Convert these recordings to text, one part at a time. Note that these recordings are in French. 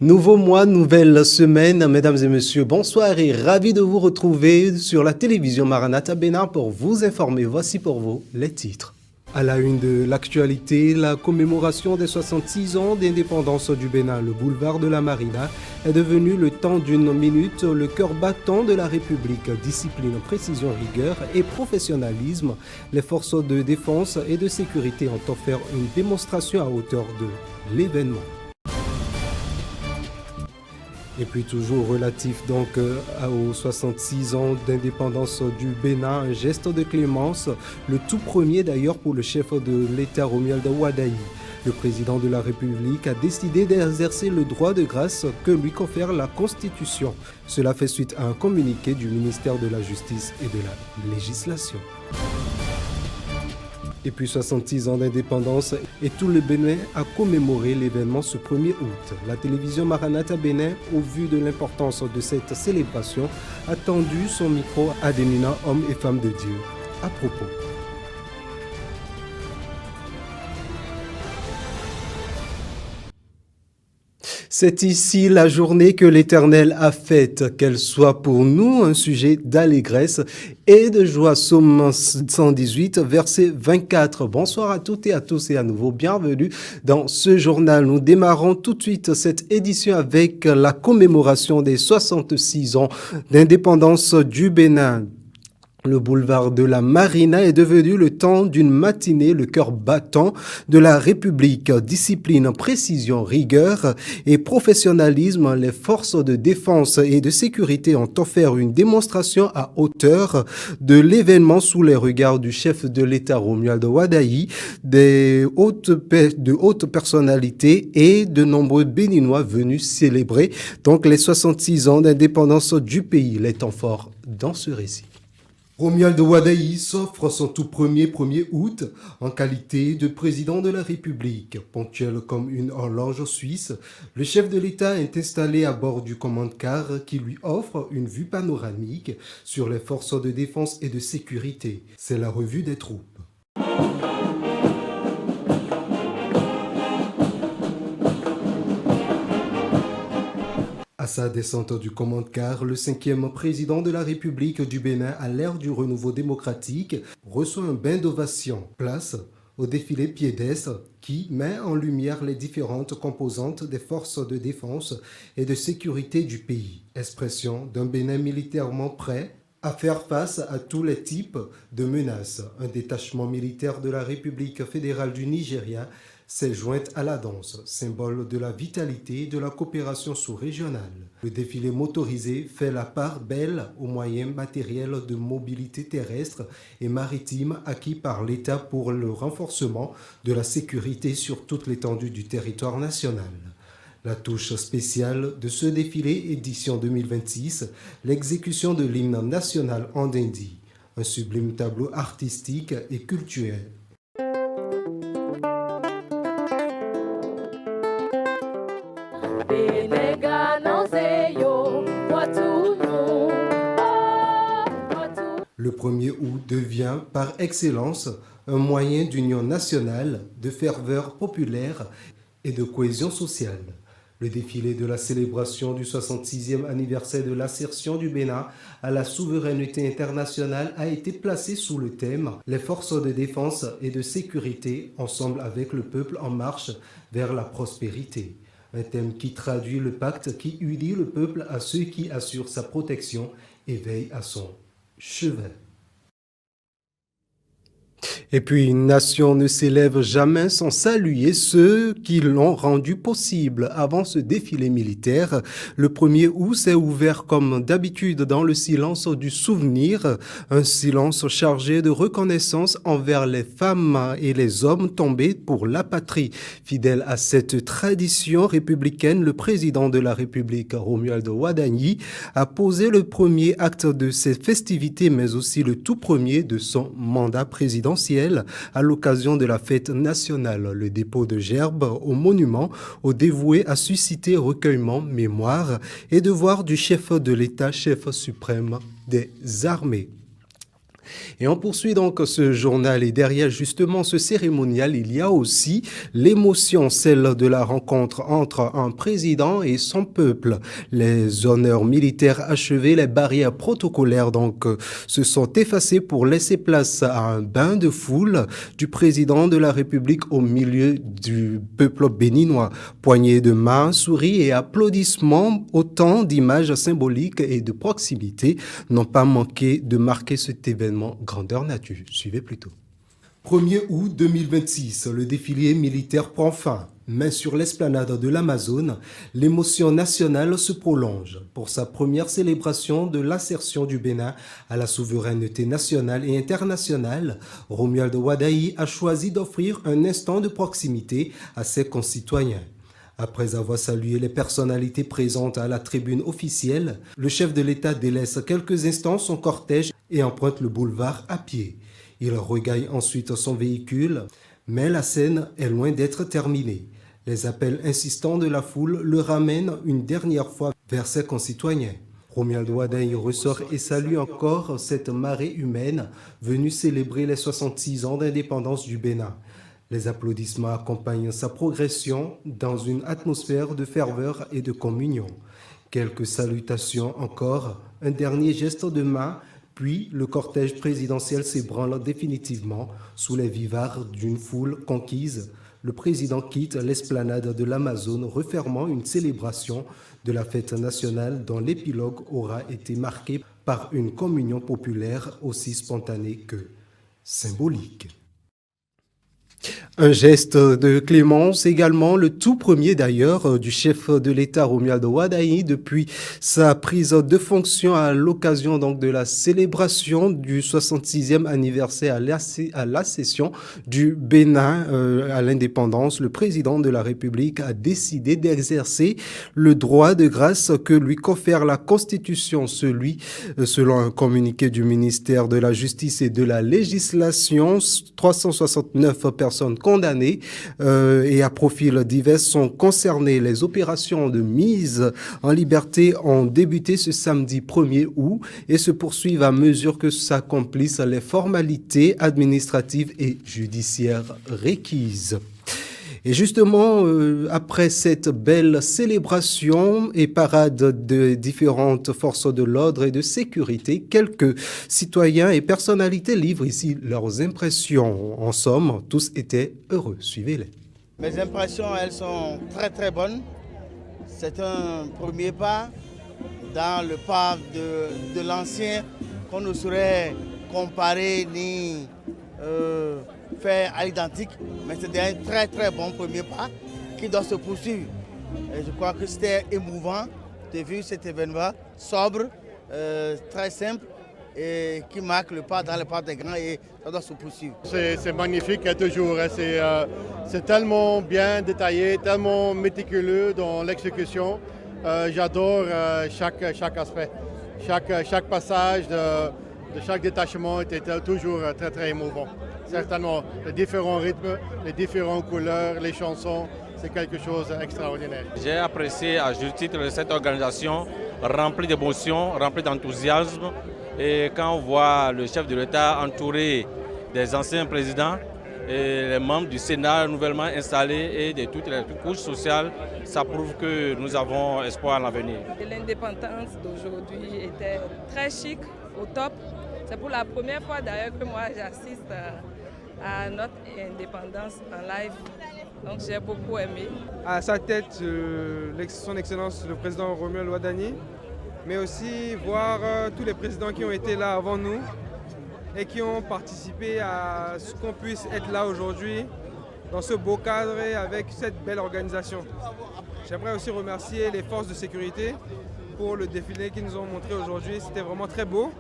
Nouveau mois, nouvelle semaine, mesdames et messieurs, bonsoir et ravi de vous retrouver sur la télévision Maranatha Bénin pour vous informer. Voici pour vous les titres. À la une de l'actualité, la commémoration des 66 ans d'indépendance du Bénin, le boulevard de la Marina, est devenu le temps d'une minute le cœur battant de la République. Discipline, précision, rigueur et professionnalisme, les forces de défense et de sécurité ont offert une démonstration à hauteur de l'événement. Et puis toujours relatif aux 66 ans d'indépendance du Bénin, un geste de clémence, le tout premier d'ailleurs pour le chef de l'État Romuald Wadayi. Le président de la République a décidé d'exercer le droit de grâce que lui confère la Constitution. Cela fait suite à un communiqué du ministère de la Justice et de la Législation. Et puis 66 ans d'indépendance et tout le Bénin a commémoré l'événement ce 1er août. La télévision Maranatha Bénin, au vu de l'importance de cette célébration, a tendu son micro à d'éminents hommes et femmes de Dieu. À propos. C'est ici la journée que l'Éternel a faite, qu'elle soit pour nous un sujet d'allégresse et de joie. Psaume 118, verset 24. Bonsoir à toutes et à tous et à nouveau bienvenue dans ce journal. Nous démarrons tout de suite cette édition avec la commémoration des 66 ans d'indépendance du Bénin. Le boulevard de la Marina est devenu le temps d'une matinée, le cœur battant de la République. Discipline, précision, rigueur et professionnalisme, les forces de défense et de sécurité ont offert une démonstration à hauteur de l'événement sous les regards du chef de l'État Romuald Wadayi, de hautes personnalités et de nombreux Béninois venus célébrer donc les 66 ans d'indépendance du pays. Les temps forts dans ce récit. Romuald Wadayi s'offre son tout premier 1er août en qualité de président de la République. Ponctuel comme une horloge suisse, le chef de l'État est installé à bord du commande-car qui lui offre une vue panoramique sur les forces de défense et de sécurité. C'est la revue des troupes. À sa descente du commande-car, le 5e président de la République du Bénin, à l'ère du renouveau démocratique, reçoit un bain d'ovation. Place au défilé piédestre qui met en lumière les différentes composantes des forces de défense et de sécurité du pays. Expression d'un Bénin militairement prêt à faire face à tous les types de menaces. Un détachement militaire de la République fédérale du Nigeria s'est jointe à la danse, symbole de la vitalité et de la coopération sous-régionale. Le défilé motorisé fait la part belle aux moyens matériels de mobilité terrestre et maritime acquis par l'État pour le renforcement de la sécurité sur toute l'étendue du territoire national. La touche spéciale de ce défilé édition 2026, l'exécution de l'hymne national en Dindi, un sublime tableau artistique et culturel. Le 1er août devient par excellence un moyen d'union nationale, de ferveur populaire et de cohésion sociale. Le défilé de la célébration du 66e anniversaire de l'assertion du Bénin à la souveraineté internationale a été placé sous le thème « Les forces de défense et de sécurité ensemble avec le peuple en marche vers la prospérité ». Un thème qui traduit le pacte qui unit le peuple à ceux qui assurent sa protection et veillent à son chevet. Et puis, une nation ne s'élève jamais sans saluer ceux qui l'ont rendu possible. Avant ce défilé militaire, le 1er août s'est ouvert comme d'habitude dans le silence du souvenir, un silence chargé de reconnaissance envers les femmes et les hommes tombés pour la patrie. Fidèle à cette tradition républicaine, le président de la République, Romuald Wadayi, a posé le premier acte de ces festivités, mais aussi le tout premier de son mandat présidentiel à l'occasion de la fête nationale, le dépôt de gerbes au monument au dévoué a suscité recueillement, mémoire et devoir du chef de l'État, chef suprême des armées. Et on poursuit donc ce journal et derrière justement ce cérémonial, il y a aussi l'émotion, celle de la rencontre entre un président et son peuple. Les honneurs militaires achevés, les barrières protocolaires se sont effacées pour laisser place à un bain de foule du président de la République au milieu du peuple béninois. Poignées de main, souris et applaudissements, autant d'images symboliques et de proximité n'ont pas manqué de marquer cet événement grandeur nature. Suivez plutôt. 1er août 2026, le défilé militaire prend fin. Mais sur l'esplanade de l'Amazone, l'émotion nationale se prolonge. Pour sa première célébration de l'assertion du Bénin à la souveraineté nationale et internationale, Romuald Wadayi a choisi d'offrir un instant de proximité à ses concitoyens. Après avoir salué les personnalités présentes à la tribune officielle, le chef de l'État délaisse quelques instants son cortège et emprunte le boulevard à pied. Il regagne ensuite son véhicule, mais la scène est loin d'être terminée. Les appels insistants de la foule le ramènent une dernière fois vers ses concitoyens. Romuald Wadayi ressort et salue encore cette marée humaine venue célébrer les 66 ans d'indépendance du Bénin. Les applaudissements accompagnent sa progression dans une atmosphère de ferveur et de communion. Quelques salutations encore, un dernier geste de main, puis le cortège présidentiel s'ébranle définitivement sous les vivards d'une foule conquise. Le président quitte l'esplanade de l'Amazone, refermant une célébration de la fête nationale dont l'épilogue aura été marqué par une communion populaire aussi spontanée que symbolique. Un geste de clémence également, le tout premier d'ailleurs du chef de l'État Romuald Wadayi depuis sa prise de fonction à l'occasion donc de la célébration du 66e anniversaire à l'accession du Bénin à l'indépendance. Le président de la République a décidé d'exercer le droit de grâce que lui confère la Constitution, selon un communiqué du ministère de la Justice et de la Législation, 369 personnes condamnées et à profil divers sont concernées. Les opérations de mise en liberté ont débuté ce samedi 1er août et se poursuivent à mesure que s'accomplissent les formalités administratives et judiciaires requises. Et justement, après cette belle célébration et parade de différentes forces de l'ordre et de sécurité, quelques citoyens et personnalités livrent ici leurs impressions. En somme, tous étaient heureux. Suivez-les. Mes impressions, elles sont très très bonnes. C'est un premier pas dans le pas de l'ancien qu'on ne saurait comparer ni faire à l'identique, mais c'est un très très bon premier pas qui doit se poursuivre. Et je crois que c'était émouvant de vivre cet événement sobre, très simple et qui marque le pas dans le pas des grands et ça doit se poursuivre. C'est magnifique toujours, c'est tellement bien détaillé, tellement méticuleux dans l'exécution. J'adore chaque aspect, chaque passage de chaque détachement était toujours très très émouvant. Certainement, les différents rythmes, les différentes couleurs, les chansons, c'est quelque chose d'extraordinaire. J'ai apprécié à juste titre cette organisation remplie d'émotions, remplie d'enthousiasme. Et quand on voit le chef de l'État entouré des anciens présidents et les membres du Sénat nouvellement installés et de toutes les couches sociales, ça prouve que nous avons espoir en l'avenir. L'indépendance d'aujourd'hui était très chic, au top. C'est pour la première fois d'ailleurs que moi j'assiste à notre indépendance en live. Donc j'ai beaucoup aimé. À sa tête, son Excellence le président Romuald Wadayi, mais aussi voir tous les présidents qui ont été là avant nous et qui ont participé à ce qu'on puisse être là aujourd'hui dans ce beau cadre et avec cette belle organisation. J'aimerais aussi remercier les forces de sécurité pour le défilé qu'ils nous ont montré aujourd'hui. C'était vraiment très beau,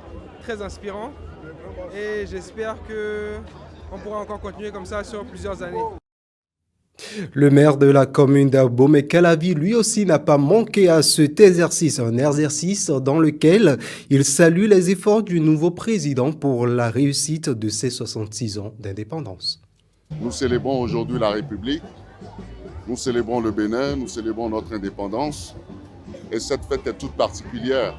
très inspirant et j'espère qu'on pourra encore continuer comme ça sur plusieurs années. Le maire de la commune d'Abomey-Calavi, lui aussi, n'a pas manqué à cet exercice, un exercice dans lequel il salue les efforts du nouveau président pour la réussite de ses 66 ans d'indépendance. Nous célébrons aujourd'hui la République, nous célébrons le Bénin, nous célébrons notre indépendance et cette fête est toute particulière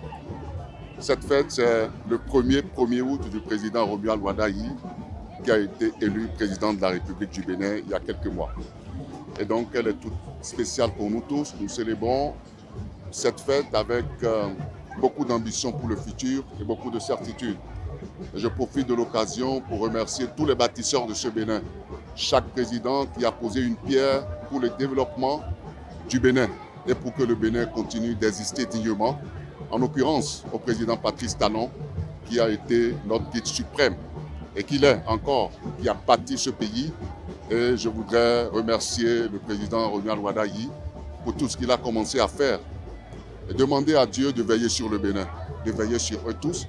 Cette fête, c'est le premier août du président Romuald Wadayi, qui a été élu président de la République du Bénin il y a quelques mois. Et donc, elle est toute spéciale pour nous tous. Nous célébrons cette fête avec beaucoup d'ambition pour le futur et beaucoup de certitude. Et je profite de l'occasion pour remercier tous les bâtisseurs de ce Bénin. Chaque président qui a posé une pierre pour le développement du Bénin et pour que le Bénin continue d'exister dignement. En l'occurrence, au président Patrice Talon, qui a été notre guide suprême et qui l'est encore, qui a bâti ce pays. Et je voudrais remercier le président Romuald Wadayi pour tout ce qu'il a commencé à faire. Et demander à Dieu de veiller sur le Bénin, de veiller sur eux tous,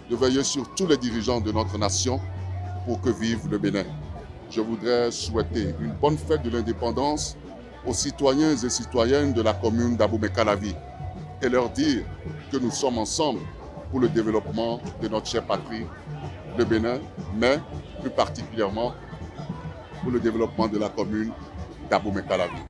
de veiller sur tous les dirigeants de notre nation pour que vive le Bénin. Je voudrais souhaiter une bonne fête de l'indépendance aux citoyens et citoyennes de la commune d'Abomey-Calavi et leur dire que nous sommes ensemble pour le développement de notre chère patrie, le Bénin, mais plus particulièrement pour le développement de la commune d'Abomey-Calavi.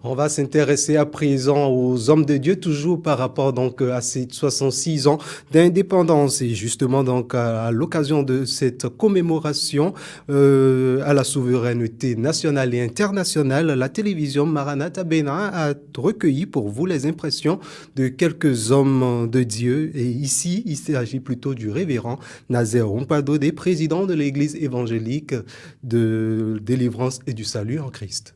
On va s'intéresser à présent aux hommes de Dieu, toujours par rapport donc à ces 66 ans d'indépendance. Et justement donc à l'occasion de cette commémoration à la souveraineté nationale et internationale, la télévision Maranatha Bénin a recueilli pour vous les impressions de quelques hommes de Dieu. Et ici, il s'agit plutôt du révérend Nazaire Ompado, des présidents de l'Église évangélique de délivrance et du salut en Christ.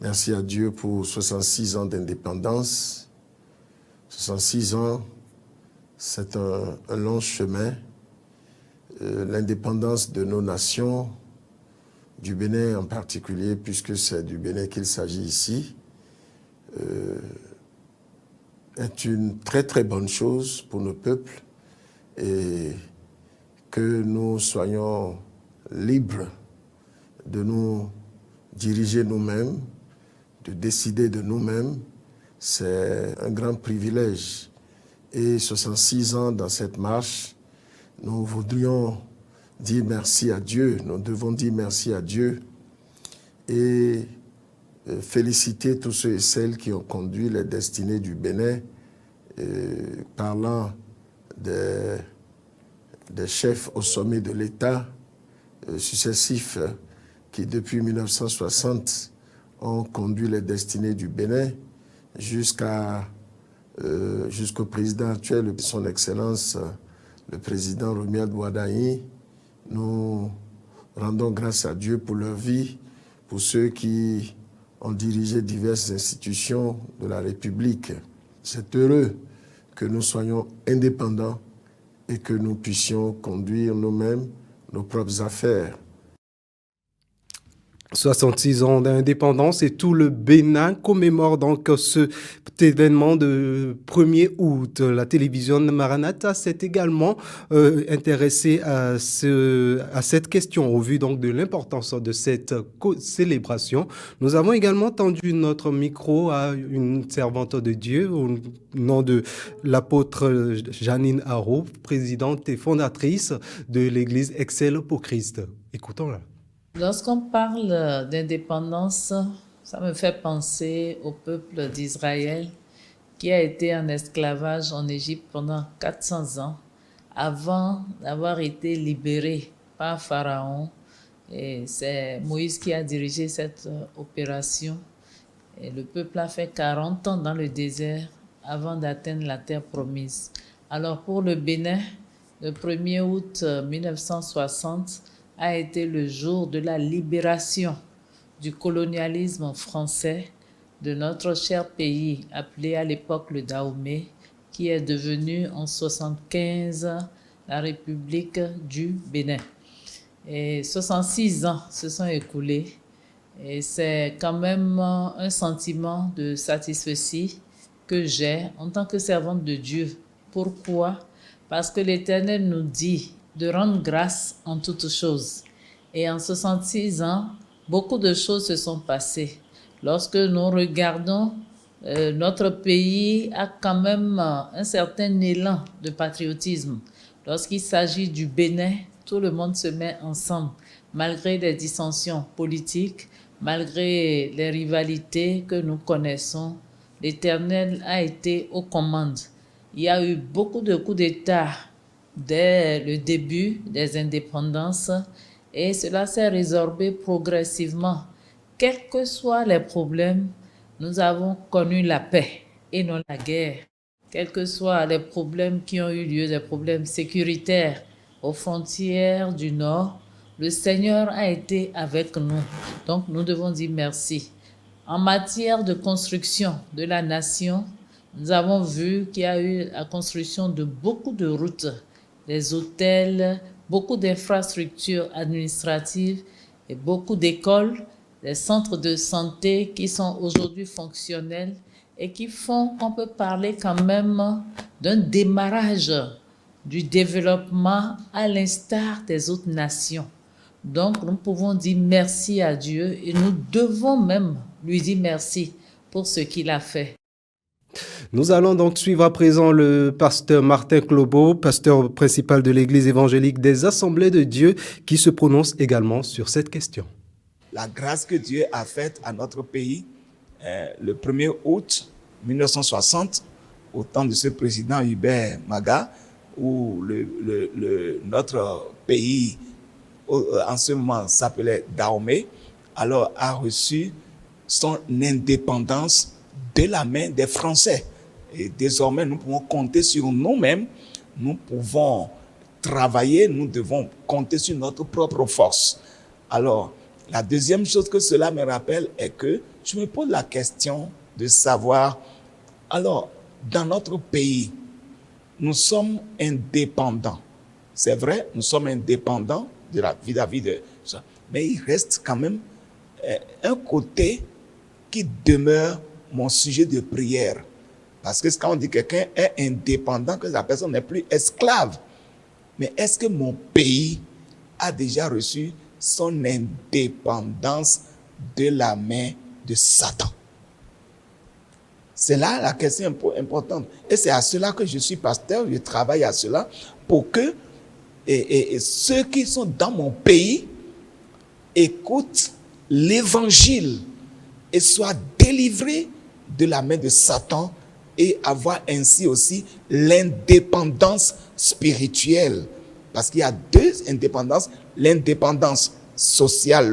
Merci à Dieu pour 66 ans d'indépendance. 66 ans, c'est un long chemin. L'indépendance de nos nations, du Bénin en particulier, puisque c'est du Bénin qu'il s'agit ici, est une très très bonne chose pour nos peuples et que nous soyons libres de nous diriger nous-mêmes, de décider de nous-mêmes, c'est un grand privilège. Et 66 ans dans cette marche, nous voudrions dire merci à Dieu, nous devons dire merci à Dieu et féliciter tous ceux et celles qui ont conduit les destinées du Bénin, parlant des chefs au sommet de l'État successifs qui depuis 1960 ont conduit les destinées du Bénin jusqu'au président actuel, son Excellence, le président Romuald Wadayi. Nous rendons grâce à Dieu pour leur vie, pour ceux qui ont dirigé diverses institutions de la République. C'est heureux que nous soyons indépendants et que nous puissions conduire nous-mêmes nos propres affaires. 66 ans d'indépendance et tout le Bénin commémore donc cet événement de 1er août. La télévision Maranatha s'est également intéressée à cette question au vu donc de l'importance de cette célébration. Nous avons également tendu notre micro à une servante de Dieu au nom de l'apôtre Janine Haro, présidente et fondatrice de l'église Excel pour Christ. Écoutons-la. Lorsqu'on parle d'indépendance, ça me fait penser au peuple d'Israël qui a été en esclavage en Égypte pendant 400 ans avant d'avoir été libéré par Pharaon. Et c'est Moïse qui a dirigé cette opération. Et le peuple a fait 40 ans dans le désert avant d'atteindre la terre promise. Alors pour le Bénin, le 1er août 1960, a été le jour de la libération du colonialisme français de notre cher pays, appelé à l'époque le Dahomey, qui est devenu en 1975 la République du Bénin. Et 66 ans se sont écoulés et c'est quand même un sentiment de satisfaction que j'ai en tant que servante de Dieu. Pourquoi? Parce que l'Éternel nous dit de rendre grâce en toutes choses. Et en 66 ans, beaucoup de choses se sont passées. Lorsque nous regardons, notre pays a quand même un certain élan de patriotisme. Lorsqu'il s'agit du Bénin, tout le monde se met ensemble, malgré les dissensions politiques, malgré les rivalités que nous connaissons. L'Éternel a été aux commandes. Il y a eu beaucoup de coups d'État dès le début des indépendances et cela s'est résorbé progressivement. Quels que soient les problèmes, nous avons connu la paix et non la guerre. Quels que soient les problèmes qui ont eu lieu, des problèmes sécuritaires aux frontières du Nord, le Seigneur a été avec nous. Donc nous devons dire merci. En matière de construction de la nation, nous avons vu qu'il y a eu la construction de beaucoup de routes, des hôtels, beaucoup d'infrastructures administratives et beaucoup d'écoles, des centres de santé qui sont aujourd'hui fonctionnels et qui font qu'on peut parler quand même d'un démarrage du développement à l'instar des autres nations. Donc, nous pouvons dire merci à Dieu et nous devons même lui dire merci pour ce qu'il a fait. Nous allons donc suivre à présent le pasteur Martin Clobo, pasteur principal de l'Église évangélique des Assemblées de Dieu, qui se prononce également sur cette question. La grâce que Dieu a faite à notre pays, le 1er août 1960, au temps de ce président Hubert Maga, où notre pays, en ce moment, s'appelait Dahomey, alors a reçu son indépendance de la main des Français. Et désormais, nous pouvons compter sur nous-mêmes, nous pouvons travailler, nous devons compter sur notre propre force. Alors, la deuxième chose que cela me rappelle est que je me pose la question de savoir, alors, dans notre pays, nous sommes indépendants. C'est vrai, nous sommes indépendants vis-à-vis de ça. Mais il reste quand même un côté qui demeure mon sujet de prière. Parce que quand on dit que quelqu'un est indépendant, que la personne n'est plus esclave. Mais est-ce que mon pays a déjà reçu son indépendance de la main de Satan? C'est là la question importante. Et c'est à cela que je suis pasteur, je travaille à cela pour que ceux qui sont dans mon pays écoutent l'évangile et soient délivrés de la main de Satan et avoir ainsi aussi l'indépendance spirituelle. Parce qu'il y a deux indépendances, l'indépendance sociale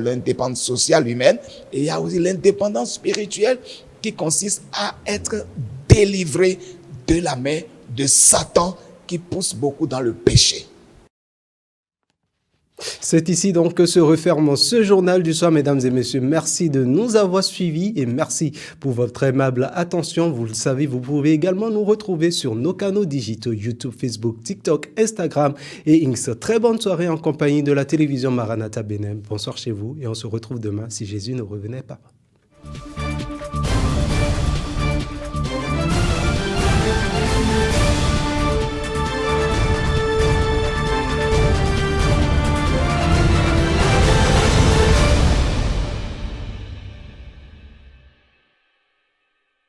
humaine, et il y a aussi l'indépendance spirituelle qui consiste à être délivré de la main de Satan qui pousse beaucoup dans le péché. C'est ici donc que se referme ce journal du soir, mesdames et messieurs. Merci de nous avoir suivis et merci pour votre aimable attention. Vous le savez, vous pouvez également nous retrouver sur nos canaux digitaux YouTube, Facebook, TikTok, Instagram et X. Très bonne soirée en compagnie de la télévision Maranatha Benem. Bonsoir chez vous et on se retrouve demain si Jésus ne revenait pas.